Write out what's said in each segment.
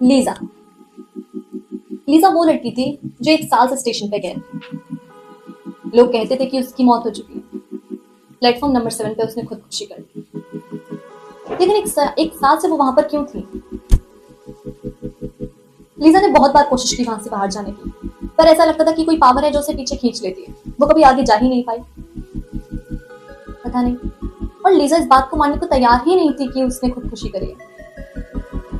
Lisa. Lisa वो लड़की थी जो 1 साल से स्टेशन पे कैद थी। लोग कहते थे कि उसकी मौत हो चुकी है। प्लेटफॉर्म नंबर 7 पे उसने खुदकुशी कर ली। लेकिन एक साल से वो वहां पर क्यों थी? लीजा ने बहुत बार कोशिश की वहां से बाहर जाने की, पर ऐसा लगता था कि कोई पावर है जो उसे पीछे खींच लेती है। वो कभी आगे जा ही नहीं पाई, पता नहीं। और लीजा इस बात को मानने को तैयार ही नहीं थी कि उसने खुदकुशी करी है।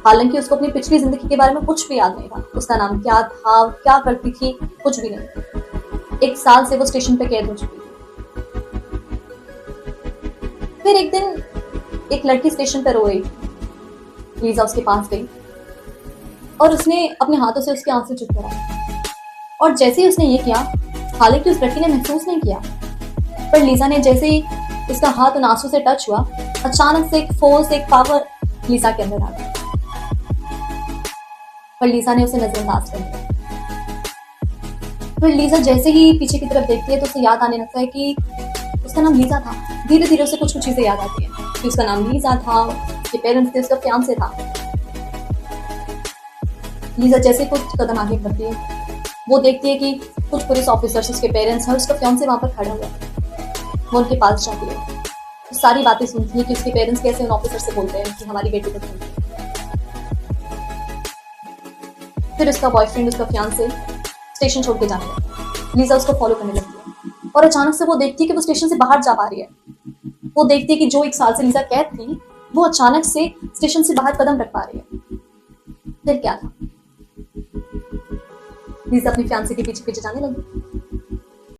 हालांकि उसको अपनी पिछली जिंदगी के बारे में कुछ भी याद नहीं था। उसका नाम क्या था, क्या करती थी, कुछ भी नहीं। 1 साल से वो स्टेशन पे कैद हो चुकी थी। फिर एक दिन एक लड़की स्टेशन पर रो रही थी। लीजा उसके पास गई और उसने अपने हाथों से उसके आंसू चुप कराए। और जैसे ही उसने ये किया, हालांकि उस लड़की ने महसूस नहीं किया, पर लीजा ने जैसे ही उसका हाथ उन आंसू से टच हुआ, अचानक से एक फोर्स, एक पावर लीजा के अंदर आ गया। पर लीजा ने उसे नजरअंदाज कर दिया। फिर लीजा जैसे ही पीछे की तरफ देखती है तो उसे याद आने लगता है कि उसका नाम लीजा था। धीरे धीरे उसे कुछ कुछ चीजें याद आती है कि उसका नाम लीजा था, उसके पेरेंट्स थे, उसका फियांसे था। लीजा जैसे कुछ कदम आगे बढ़ती है, वो देखती है कि कुछ पुलिस ऑफिसर्स, उसके पेरेंट्स और उसका फियांसे वहां पर खड़ा हुआ है। वो उनके पास जाती है, तो सारी बातें सुनती है कि उसके पेरेंट्स कैसे उन ऑफिसर से बोलते हैं कि हमारी बेटी को ढूंढिए। फिर उसका बॉयफ्रेंड, उसका फियांसे स्टेशन छोड़ के जाने लगता है। लीजा उसको फॉलो करने लगती है और अचानक से वो देखती है कि वो स्टेशन से बाहर जा पा रही है। वो देखती है कि जो 1 साल से लीजा कैद थी, वो अचानक से स्टेशन से बाहर कदम रख पा रही है। फिर क्या था? लीजा अपनी फियांसे के पीछे पीछे जाने लगी।